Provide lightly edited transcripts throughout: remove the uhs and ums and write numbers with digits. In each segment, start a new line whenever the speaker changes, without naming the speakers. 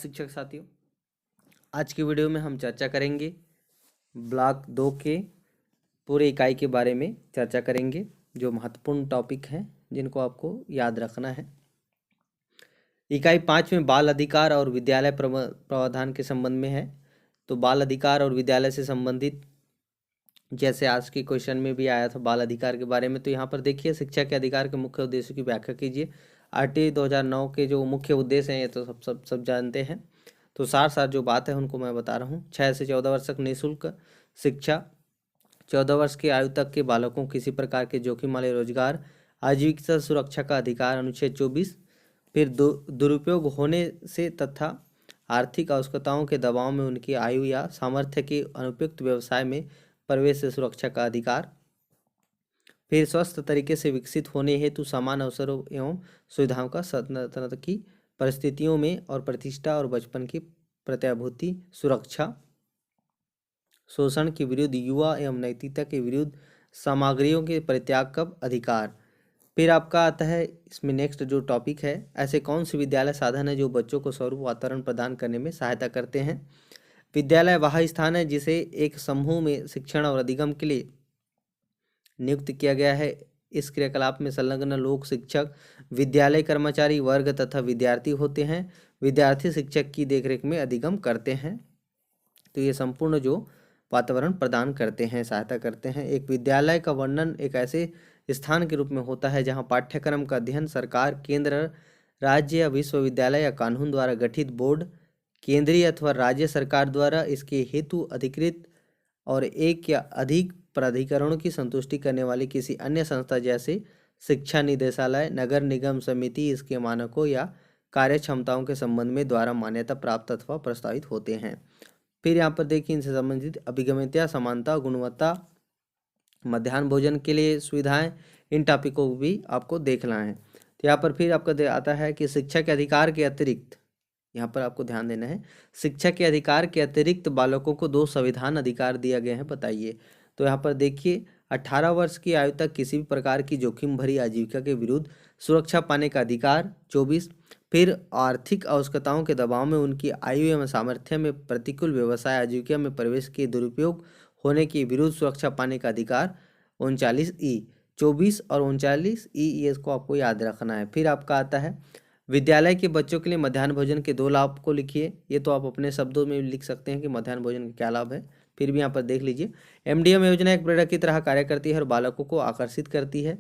शिक्षक साथियों, आज की वीडियो में हम चर्चा करेंगे ब्लॉक 2 के पूरे इकाई के बारे में चर्चा करेंगे। जो महत्वपूर्ण टॉपिक हैं जिनको आपको याद रखना है। इकाई 5 में बाल अधिकार और विद्यालय प्रावधान के संबंध में है। तो बाल अधिकार और विद्यालय से संबंधित जैसे आज के क्वेश्चन में भी आया था बाल अधिकार के बारे में, तो यहाँ पर देखिए शिक्षा के अधिकार के मुख्य उद्देश्यों की व्याख्या कीजिए। आरटी 2009 के जो मुख्य उद्देश्य हैं ये तो सब जानते हैं। तो सार जो बात है उनको मैं बता रहा हूँ। 6 से 14 वर्ष तक निःशुल्क शिक्षा, 14 वर्ष की आयु तक के बालकों किसी प्रकार के जोखिम वाले रोजगार, आजीविका सुरक्षा का अधिकार अनुच्छेद 24। फिर दुरुपयोग होने से तथा आर्थिक आवश्यकताओं के दबाव में उनकी आयु या सामर्थ्य के अनुपयुक्त व्यवसाय में प्रवेश से सुरक्षा का अधिकार। फिर स्वस्थ तरीके से विकसित होने हेतु समान अवसरों एवं सुविधाओं का स्वतंत्रता की परिस्थितियों में और प्रतिष्ठा और बचपन की प्रत्याभूति सुरक्षा, शोषण के विरुद्ध युवा एवं नैतिकता के विरुद्ध सामग्रियों के परित्याग का अधिकार। फिर आपका आता है इसमें नेक्स्ट जो टॉपिक है, ऐसे कौन से विद्यालय साधन है जो बच्चों को स्वरूप वातावरण प्रदान करने में सहायता करते हैं। विद्यालय वह स्थान है जिसे एक समूह में शिक्षण और अधिगम के लिए नियुक्त किया गया है। इस क्रियाकलाप में संलग्न लोग शिक्षक, विद्यालय कर्मचारी वर्ग तथा विद्यार्थी होते हैं। विद्यार्थी शिक्षक की देखरेख में अधिगम करते हैं। तो ये संपूर्ण जो वातावरण प्रदान करते हैं, सहायता करते हैं। एक विद्यालय का वर्णन एक ऐसे स्थान के रूप में होता है जहाँ पाठ्यक्रम का अध्ययन सरकार, केंद्र, राज्य या विश्वविद्यालय या कानून द्वारा गठित बोर्ड, केंद्रीय अथवा राज्य सरकार द्वारा इसके हेतु अधिकृत और एक या अधिक प्राधिकरणों की संतुष्टि करने वाली किसी अन्य संस्था जैसे शिक्षा निदेशालय, नगर निगम समिति इसके मानकों या कार्य क्षमताओं के संबंध में द्वारा मान्यता प्राप्त अथवा प्रस्तावित होते हैं। फिर यहाँ पर देखिए इनसे संबंधित अभिगम्यता, समानता, गुणवत्ता, मध्याह्न भोजन के लिए सुविधाएं, इन टॉपिकों को भी आपको देखना है। तो यहाँ पर फिर आपका आता है कि शिक्षा के अधिकार के अतिरिक्त, यहाँ पर आपको ध्यान देना है, शिक्षा के अधिकार के अतिरिक्त बालकों को 2 संविधान अधिकार दिया गया है। बताइए। तो यहाँ पर देखिए 18 वर्ष की आयु तक किसी भी प्रकार की जोखिम भरी आजीविका के विरुद्ध सुरक्षा पाने का अधिकार 24। फिर आर्थिक आवश्यकताओं के दबाव में उनकी आयु एवं सामर्थ्य में प्रतिकूल व्यवसाय आजीविका में प्रवेश के दुरुपयोग होने के विरुद्ध सुरक्षा पाने का अधिकार 39E। 24 और 39E ये इसको आपको याद रखना है। फिर आपका आता है विद्यालय के बच्चों के लिए मध्याह्न भोजन के 2 लाभ को लिखिए। ये तो आप अपने शब्दों में लिख सकते हैं कि मध्याह्न भोजन के क्या लाभ है। फिर भी यहाँ पर देख लीजिए। MDM योजना एक प्रेरक की तरह कार्य करती है और बालकों को आकर्षित करती है।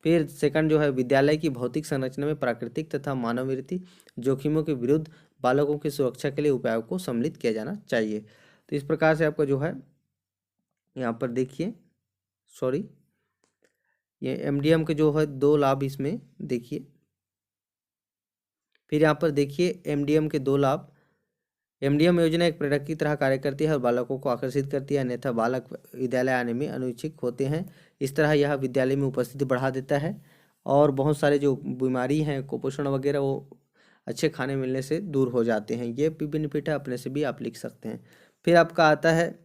फिर सेकंड जो है, विद्यालय की भौतिक संरचना में प्राकृतिक तथा मानवविरोधी जोखिमों के विरुद्ध बालकों की सुरक्षा के लिए उपायों को सम्मिलित किया जाना चाहिए। तो इस प्रकार से आपका जो है यहाँ पर देखिए, ये MDM के जो है 2 लाभ इसमें देखिए। फिर यहाँ पर देखिए MDM के 2 लाभ। MDM योजना एक प्रेरक की तरह कार्य करती है और बालकों को आकर्षित करती है, अन्यथा बालक विद्यालय आने में अनिच्छुक होते हैं। इस तरह यह विद्यालय में उपस्थिति बढ़ा देता है और बहुत सारे जो बीमारी हैं, कुपोषण वगैरह, वो अच्छे खाने मिलने से दूर हो जाते हैं। ये भी बेनिफिट है, अपने से भी आप लिख सकते हैं। फिर आपका आता है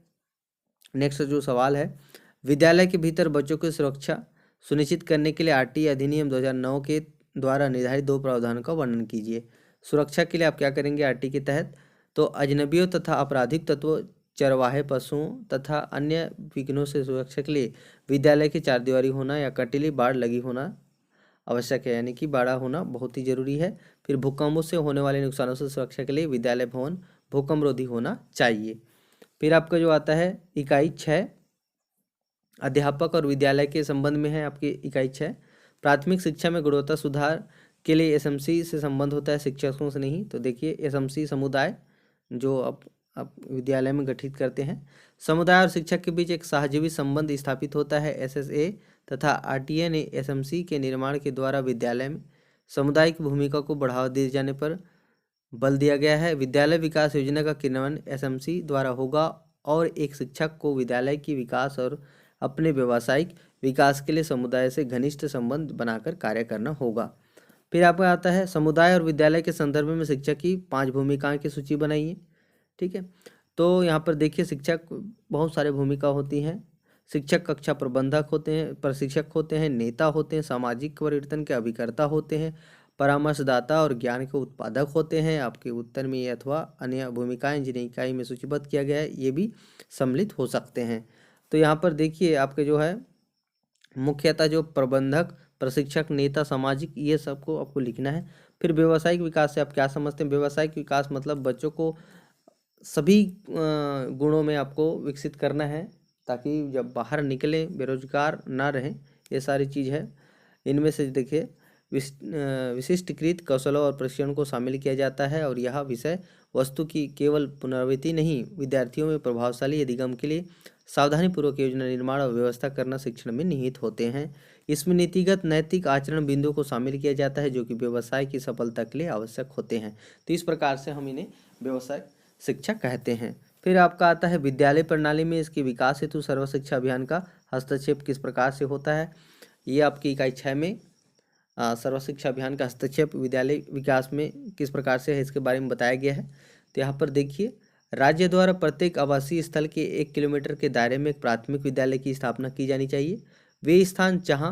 नेक्स्ट जो सवाल है, विद्यालय के भीतर बच्चों की सुरक्षा सुनिश्चित करने के लिए RT अधिनियम 2009 के द्वारा निर्धारित 2 प्रावधानों का वर्णन कीजिए। सुरक्षा के लिए आप क्या करेंगे RT के तहत, तो अजनबियों तथा आपराधिक तत्वों, चरवाहे पशुओं तथा अन्य विघ्नों से सुरक्षा के लिए विद्यालय की 4 दीवारी होना या कटीली बाड़ लगी होना आवश्यक है, यानी कि बाड़ा होना बहुत ही जरूरी है। फिर भूकंपों से होने वाले नुकसानों से सुरक्षा के लिए विद्यालय भवन भूकंपरोधी होना चाहिए। फिर आपका जो आता है इकाई 6 अध्यापक और विद्यालय के संबंध में है। आपकी इकाई 6 प्राथमिक शिक्षा में गुणवत्ता सुधार के लिए SMC से संबंध होता है, शिक्षकों से नहीं। तो देखिए SMC समुदाय जो आप विद्यालय में गठित करते हैं, समुदाय और शिक्षक के बीच एक सहजीवी संबंध स्थापित होता है। SSA तथा RTA ने SMC के निर्माण के द्वारा विद्यालय में समुदाय की भूमिका को बढ़ावा दिए जाने पर बल दिया गया है। विद्यालय विकास योजना का क्रियान्वयन SMC द्वारा होगा और एक शिक्षक को विद्यालय की विकास और अपने व्यावसायिक विकास के लिए समुदाय से घनिष्ठ संबंध बनाकर कार्य करना होगा। फिर आपका आता है समुदाय और विद्यालय के संदर्भ में शिक्षक की 5 भूमिकाओं की सूची बनाइए। ठीक है, तो यहाँ पर देखिए शिक्षक बहुत सारे भूमिका होती हैं। शिक्षक कक्षा प्रबंधक होते हैं, प्रशिक्षक होते हैं, नेता होते हैं, सामाजिक परिवर्तन के अभिकर्ता होते हैं, परामर्शदाता और ज्ञान के उत्पादक होते हैं। आपके उत्तर में ये अथवा अन्य भूमिकाएं जिन्हें इकाई में सूचीबद्ध किया गया है ये भी सम्मिलित हो सकते हैं। तो यहाँ पर देखिए आपके जो है मुख्यतः जो प्रबंधक, प्रशिक्षक, नेता, सामाजिक, ये सबको आपको लिखना है। फिर व्यावसायिक विकास से आप क्या समझते हैं? व्यावसायिक विकास मतलब बच्चों को सभी गुणों में आपको विकसित करना है ताकि जब बाहर निकले बेरोजगार ना रहें, ये सारी चीज़ है। इनमें से देखिए विशिष्टकृत कौशलों और प्रशिक्षण को शामिल किया जाता है और यह विषय वस्तु की केवल पुनरावृत्ति नहीं, विद्यार्थियों में प्रभावशाली अधिगम के लिए सावधानीपूर्वक योजना निर्माण और व्यवस्था करना शिक्षण में निहित होते हैं। इसमें नीतिगत नैतिक आचरण बिंदुओं को शामिल किया जाता है जो कि व्यवसाय की सफलता के लिए आवश्यक होते हैं। तो इस प्रकार से हम इन्हें व्यवसाय शिक्षा कहते हैं। फिर आपका आता है विद्यालय प्रणाली में इसके विकास हेतु सर्व शिक्षा अभियान का हस्तक्षेप किस प्रकार से होता है। ये आपकी इकाई 6 में सर्व शिक्षा अभियान का हस्तक्षेप विद्यालय विकास में किस प्रकार से है इसके बारे में बताया गया है। तो यहाँ पर देखिए राज्य द्वारा प्रत्येक आवासीय स्थल के 1 किलोमीटर के दायरे में एक प्राथमिक विद्यालय की स्थापना की जानी चाहिए। वे स्थान जहाँ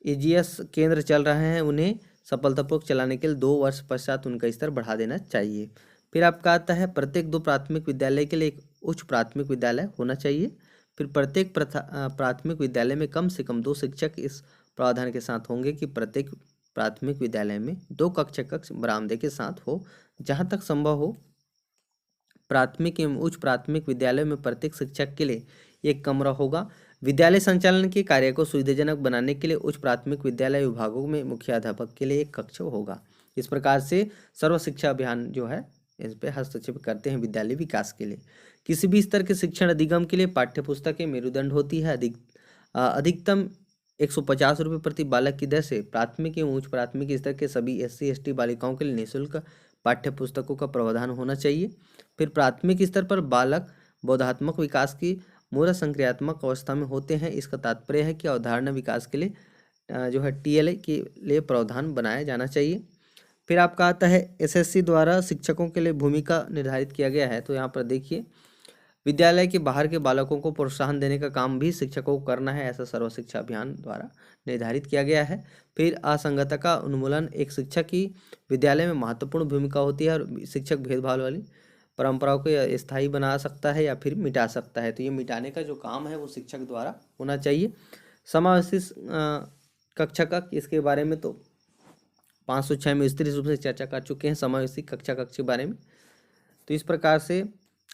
एजीएस केंद्र चल रहे हैं उन्हें सफलतापूर्वक चलाने के लिए 2 वर्ष पश्चात उनका स्तर बढ़ा देना चाहिए। फिर आपका आता है प्रत्येक 2 प्राथमिक विद्यालय के लिए एक उच्च प्राथमिक विद्यालय होना चाहिए। फिर प्रत्येक प्राथमिक विद्यालय में कम से कम 2 शिक्षक इस प्रावधान के साथ होंगे कि प्रत्येक प्राथमिक विद्यालय में 2 कक्ष बरामदे के साथ हो। जहाँ तक संभव हो प्राथमिक एवं उच्च प्राथमिक विद्यालय में प्रत्येक शिक्षक के लिए एक कमरा होगा। विद्यालय संचालन के कार्य को सुविधाजनक बनाने के लिए उच्च प्राथमिक विद्यालय विभागों में मुख्याध्यापक के लिए एक कक्ष होगा। इस प्रकार से सर्व शिक्षा अभियान जो है इस पर हस्तक्षेप करते हैं विद्यालय विकास के लिए। किसी भी स्तर के शिक्षण अधिगम के लिए पाठ्यपुस्तकें मेरुदंड होती है। अधिकतम 150 रुपये प्रति बालक की दर से प्राथमिक एवं उच्च प्राथमिक स्तर के सभी SC ST बालिकाओं के लिए निःशुल्क पाठ्यपुस्तकों का प्रावधान होना चाहिए। फिर प्राथमिक स्तर पर बालक बौद्धात्मक विकास की मूर्त संक्रियात्मक अवस्था में होते हैं। इसका तात्पर्य है कि अवधारणा विकास के लिए जो है TLA के लिए प्रावधान बनाया जाना चाहिए। फिर आपका आता है SSC द्वारा शिक्षकों के लिए भूमिका निर्धारित किया गया है। तो यहाँ पर देखिए विद्यालय के बाहर के बालकों को प्रोत्साहन देने का काम भी शिक्षकों को करना है, ऐसा सर्व शिक्षा अभियान द्वारा निर्धारित किया गया है। फिर असंगतता का उन्मूलन, एक शिक्षक की विद्यालय में महत्वपूर्ण भूमिका होती है और शिक्षक भेदभाव वाली परंपराओं को स्थायी बना सकता है या फिर मिटा सकता है। तो ये मिटाने का जो काम है वो शिक्षक द्वारा होना चाहिए। समावेशी कक्षा का इसके बारे में तो 506 में विस्तृत रूप से चर्चा कर चुके हैं समावेशी कक्षा कक्ष के बारे में। तो इस प्रकार से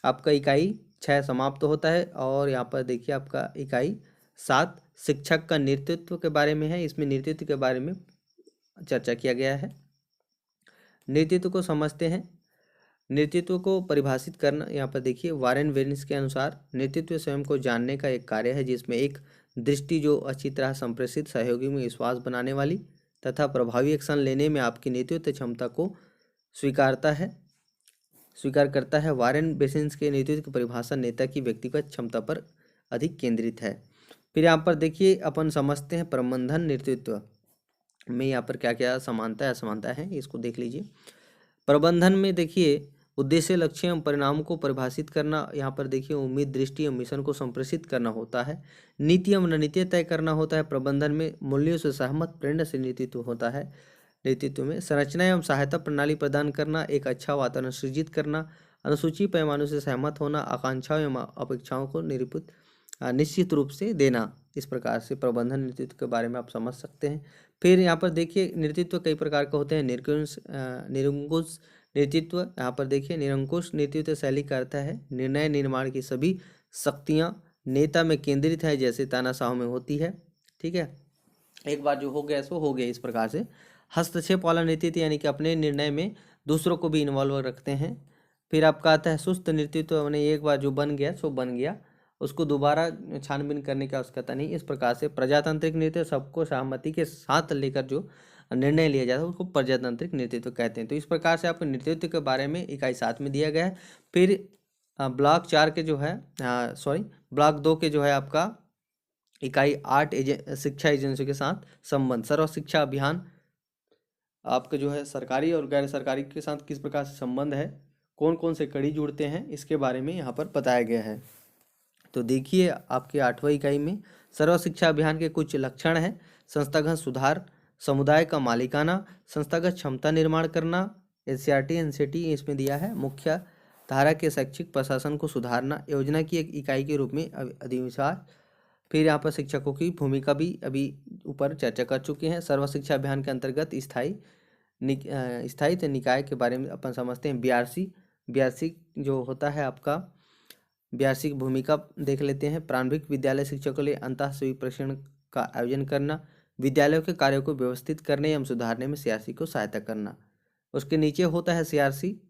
आपका इकाई 6 समाप्त होता है और यहाँ पर देखिए आपका इकाई 7 शिक्षक का नेतृत्व के बारे में है। इसमें नेतृत्व के बारे में चर्चा किया गया है। नेतृत्व को समझते हैं। नेतृत्व को परिभाषित करना, यहाँ पर देखिए वारेन वेनिस के अनुसार नेतृत्व स्वयं को जानने का एक कार्य है जिसमें एक दृष्टि जो अच्छी तरह संप्रेषित सहयोगी में विश्वास बनाने वाली तथा प्रभावी एक्शन लेने में आपकी नेतृत्व क्षमता को स्वीकार करता है। वारेन बेसिन्स के नेतृत्व की परिभाषा नेता की व्यक्तिगत क्षमता पर अधिक केंद्रित है। फिर यहाँ पर देखिए अपन समझते हैं प्रबंधन नेतृत्व में यहाँ पर क्या क्या समानता है असमानता है, इसको देख लीजिए। प्रबंधन में देखिए उद्देश्य, लक्ष्य एवं परिणाम को परिभाषित करना, यहाँ पर देखिए उम्मीद, दृष्टि एवं मिशन को संप्रेषित करना होता है। नीति एवं रणनीति तय करना होता है। प्रबंधन में मूल्यों से सहमत प्रेरणा से नेतृत्व होता है। नेतृत्व में संरचना एवं सहायता प्रणाली प्रदान करना, एक अच्छा वातावरण सृजित करना, अनुसूची पैमानों से सहमत होना, आकांक्षाओं एवं अपेक्षाओं को निश्चित रूप से देना। इस प्रकार से प्रबंधन नेतृत्व के बारे में आप समझ सकते हैं। फिर यहाँ पर देखिए नेतृत्व कई प्रकार के होते हैं। निरंकुश नेतृत्व, यहाँ पर देखिए निरंकुश नेतृत्व शैली का अर्थ है निर्णय निर्माण की सभी शक्तियाँ नेता में केंद्रित है जैसे तानाशाह में होती है। ठीक है, एक बार जो हो गया सो हो गया। इस प्रकार से हस्तक्षेप वाला नेतृत्व यानी कि अपने निर्णय में दूसरों को भी इन्वॉल्व रखते हैं। फिर आपका आता है सुस्त नेतृत्व, मैंने एक बार जो बन गया सो बन गया, उसको दोबारा छानबीन करने की आवश्यकता नहीं। इस प्रकार से प्रजातांत्रिक नेतृत्व सबको सहमति के साथ लेकर जो निर्णय लिया जाता है उसको प्रजातांत्रिक नेतृत्व कहते हैं। तो इस प्रकार से आपको नेतृत्व के बारे में इकाई 7 में दिया गया है। फिर ब्लॉक 4 के जो है ब्लॉक 2 के जो है आपका इकाई 8 शिक्षा एजेंसियों के साथ संबंध, सर्व शिक्षा अभियान आपके जो है सरकारी और गैर सरकारी के साथ किस प्रकार से संबंध है, कौन कौन से कड़ी जुड़ते हैं, इसके बारे में यहाँ पर बताया गया है। तो देखिए आपके 8वां इकाई में सर्व शिक्षा अभियान के कुछ लक्षण हैं। संस्थागत सुधार, समुदाय का मालिकाना संस्थागत क्षमता निर्माण करना, एनसीईआरटी एनसीटी इसमें दिया है। मुख्य धारा के शैक्षिक प्रशासन को सुधारना, योजना की एक इकाई के रूप में अधिविश्वास। फिर यहाँ पर शिक्षकों की भूमिका भी अभी ऊपर चर्चा कर चुके हैं। सर्व शिक्षा अभियान के अंतर्गत स्थायी निकाय के बारे में अपन समझते हैं। बीआरसी जो होता है आपका, बीआरसी की भूमिका देख लेते हैं। प्रारंभिक विद्यालय शिक्षकों के लिए अंतःशिक्षण प्रशिक्षण का आयोजन करना, विद्यालयों के कार्यों को व्यवस्थित करने एवं सुधारने में सीआरसी को सहायता करना। उसके नीचे होता है सीआरसी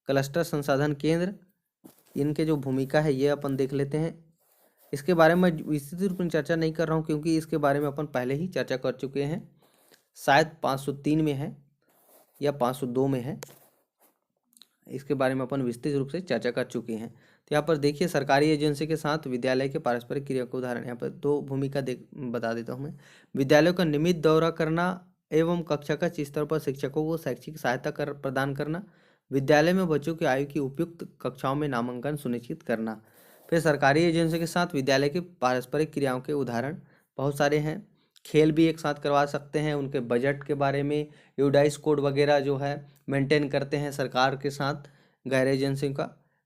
क्लस्टर संसाधन केंद्र, इनके जो भूमिका है ये अपन देख लेते हैं। इसके बारे में विस्तृत रूप में चर्चा नहीं कर रहा हूँ क्योंकि इसके बारे में अपन पहले ही चर्चा कर चुके हैं, शायद 503 में है या 502 में है। इसके बारे में अपन विस्तृत रूप से चर्चा कर चुके हैं। तो यहाँ पर देखिए, सरकारी एजेंसी के साथ विद्यालय के पारस्परिक क्रिया को उदाहरण यहाँ पर 2 भूमिका बता देता हूँ मैं। विद्यालयों का नियमित दौरा करना एवं कक्षागत स्तर पर शिक्षकों को शैक्षिक सहायता प्रदान करना, विद्यालय में बच्चों की आयु की उपयुक्त कक्षाओं में नामांकन सुनिश्चित करना। फिर सरकारी एजेंसी के साथ विद्यालय के पारस्परिक क्रियाओं के उदाहरण बहुत सारे हैं। खेल भी एक साथ करवा सकते हैं, उनके बजट के बारे में यूडाइस कोड वगैरह जो है मेंटेन करते हैं सरकार के साथ गैर एजेंसी का।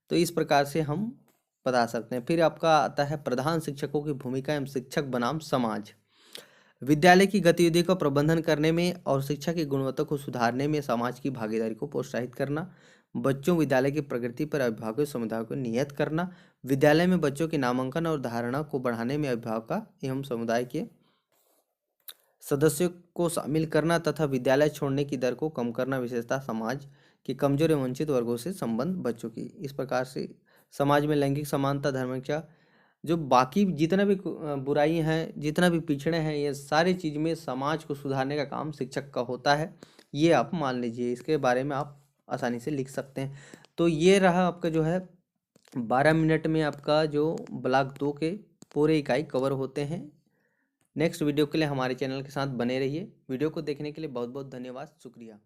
तो इस प्रकार से हम बता सकते हैं। फिर आपका आता है प्रधान शिक्षकों की भूमिका एवं शिक्षक बनाम समाज। विद्यालय की गतिविधियों का प्रबंधन करने में और शिक्षा की गुणवत्ता को सुधारने में समाज की भागीदारी को प्रोत्साहित करना, बच्चों विद्यालय की प्रगति पर अभिभावकों समुदाय को नियत करना, विद्यालय में बच्चों के नामांकन और धारणा को बढ़ाने में अभिभावक एवं समुदाय के सदस्यों को शामिल करना तथा विद्यालय छोड़ने की दर को कम करना, विशेषतः समाज के कमजोर एवं वंचित वर्गों से संबंध बच्चों की। इस प्रकार से समाज में लैंगिक समानता, धर्मरक्षा, जो बाकी जितना भी बुराई हैं, जितना भी पिछड़े हैं, ये सारी चीज़ में समाज को सुधारने का काम शिक्षक का होता है। ये आप मान लीजिए, इसके बारे में आप आसानी से लिख सकते हैं। तो ये रहा आपका जो है 12 मिनट में आपका जो ब्लॉक 2 के पूरे इकाई कवर होते हैं। नेक्स्ट वीडियो के लिए हमारे चैनल के साथ बने रहिए। वीडियो को देखने के लिए बहुत बहुत धन्यवाद, शुक्रिया।